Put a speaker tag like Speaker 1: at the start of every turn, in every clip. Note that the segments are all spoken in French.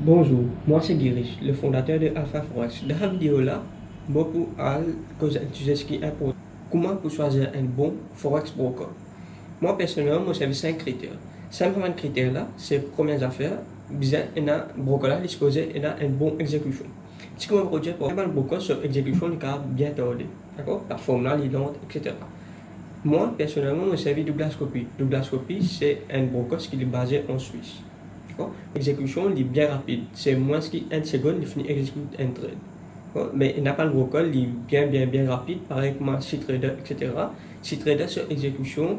Speaker 1: Bonjour, moi c'est Girish, le fondateur de Alpha Forex. Dans cette vidéo-là, moi pour causer un sujet qui est important. Comment pour choisir un bon Forex broker? Moi personnellement, moi j'ai 5 critères. 5 critères là, c'est premières affaires, bien un broker là, disposé et une bonne exécution. Si comme projet pour un broker sur exécution, il a bien tordé, d'accord? La forme là, l'idente, etc. Moi personnellement, moi j'ai Douglas Copy. Douglas Copy, c'est un broker qui est basé en Suisse. L'exécution est bien rapide. C'est moins qu'une seconde, il finit exécute un trade. Mais il n'a pas le broker, il est bien rapide, pareil comme C-Trader, etc. C-Trader sur exécution,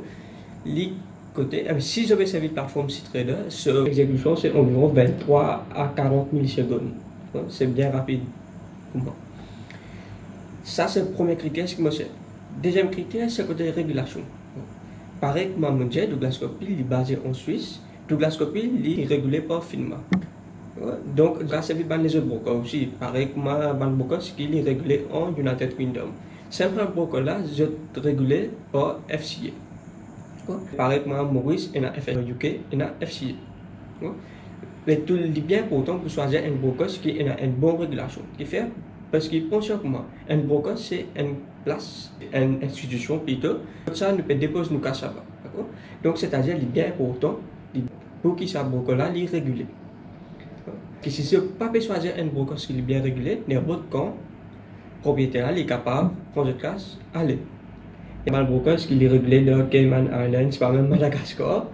Speaker 1: si j'avais servi de plateforme C-Trader, sur exécution, c'est environ 23 à 40 millisecondes. C'est bien rapide pour moi. Ça, c'est le premier critère, ce que moi c'est. Deuxième critère, c'est le côté régulation. Pareil comme mon jet, Douglas Copy, il est basé en Suisse. Douglas Copy est régulé par FINMA. Donc, grâce à les autres brokers aussi, pareil comme le broker qui est régulé en United Kingdom. Simplement, le broker là, est régulé par FCA. Pareil comme Maurice, il y a UK, il y a FCA. Mais tout est bien important pour choisir un broker qui a une bonne régulation. Qui fait parce qu'il pense que un broker c'est une place, une institution plutôt. Ça nous peut déposer nos cash là. Donc, c'est-à-dire qu'il est bien important pour qu'il soit broker là, il est régulé. Si ce n'est pas choisir un broker qui est bien régulé, n'importe quand, le propriétaire est capable de prendre de classe, aller. Il y a un broker qui est régulé dans Cayman Islands, pas même Madagascar.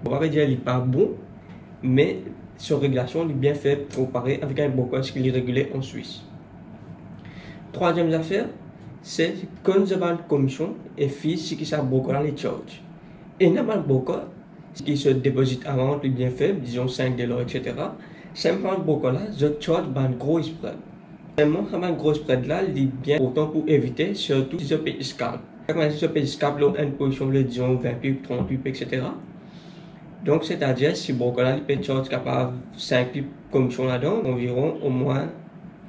Speaker 1: On va dire qu'il n'est pas bon, mais sa régulation est bien faite comparé avec un broker qui est régulé en Suisse. Troisième affaire, c'est quand vous avez une commission et fees qui sont broker là, les charges. Et normalement, broker qui se déposite avant, est bien fait, disons 5 $, etc. Simplement, broker là, je charge un gros spread. Simplement, un gros spread là, il est bien important pour éviter, surtout si je paye scalp. Quand je paye scalp, là, une position, disons 20 pips, 30 pips, etc. Donc, c'est-à-dire, si broker là, il peut charge capable 5 pips commission là-dedans, environ au moins,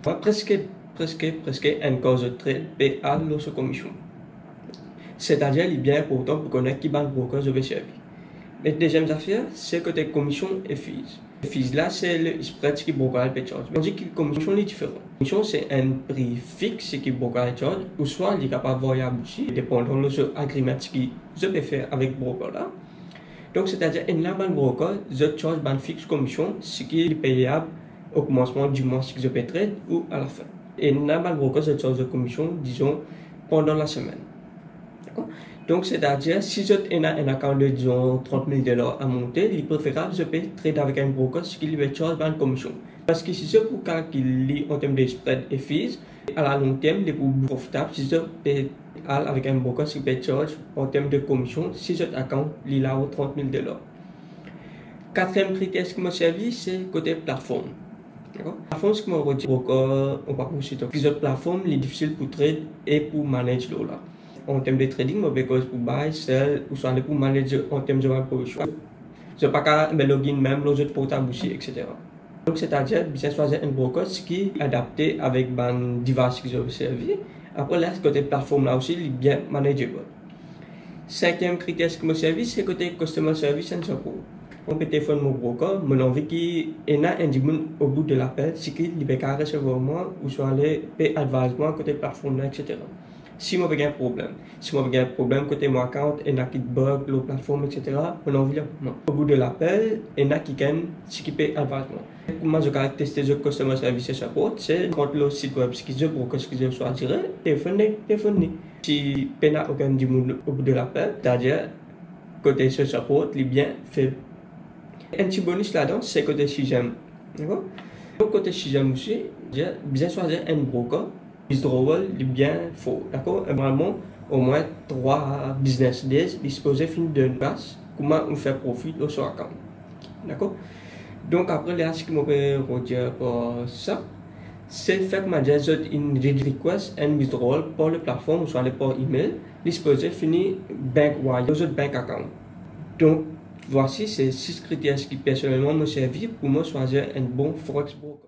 Speaker 1: presque un cause de trade paye à l'autre commission. C'est-à-dire, il est bien important pour connaître qui est le broker je vais servir. La deuxième affaire, c'est côté commission et fees. Les fees là, c'est le spread qui est broker peut charge. On dit que la commission est différente. La commission, c'est un prix fixe qui est broker charge, ou soit il est capable de variable aussi, dépendant de l'agreement qui je peux faire avec le broker là. Donc, c'est-à-dire, un normal broker, je charge une fixe commission, ce qui est payable au commencement du mois que je peux trade ou à la fin. Et un normal broker, je charge de commission, disons, pendant la semaine. Donc, c'est-à-dire, si je ai un account de, disons, 30 000 $ à monter, il est préférable de trader avec un broker qui lui charge une commission. Parce que si je pour calculer en termes de spread et fees, à la long terme, il est plus profitable si je paye avec un broker qui peut charge en termes de commission, si je account il a 30 000 $. Quatrième critère qui m'a servi, c'est côté plateforme. La plateforme, ce qui m'a redit, broker, on va pousser. Plusieurs plateformes, il est difficile pour trade et pour manager là. En termes de trading, je vais pour buy, sell, ou soit pour manager en termes de position. Je ne vais pas me login même, les autres portables aussi, etc. Donc, c'est-à-dire, bien choisir un broker qui est adapté avec un device que je veux servir. Après, là, côté plateforme là aussi, il est bien manageable. Cinquième critère qui me servi, c'est côté customer service and support. On peut téléphoner mon broker, mon envie qui est au bout de l'appel, si il peut recevoir moi, ou soit aller payer advisement côté plateforme là, etc. Si moi j'ai un problème, côté mon account, il y a qui bug, la plateforme, etc. On envie là. Au bout de l'appel, il y a qui peut advisement. Comment je vais tester le customer service support, c'est quand le site web qui je broker ce que je choisirai, téléphoner. Si il n'y a aucun monde au bout de l'appel, c'est-à-dire côté ce support, il est bien fait. Un petit bonus là-dedans, c'est côté 6e. D'accord? Donc, côté 6e aussi, j'ai bien choisir un broker. Withdrawal est bien faux. D'accord? Normalement, au moins 3 business days disposés finir de place. Comment on fait profit de son account. D'accord? Donc, après, là, ce que je peux redire pour ça, c'est faire une request and withdrawal pour la plateforme, soit pour email, disposé finir bank wire, les autres bank account. Donc, voici ces 6 critères qui personnellement me servent pour moi choisir un bon Forex broker.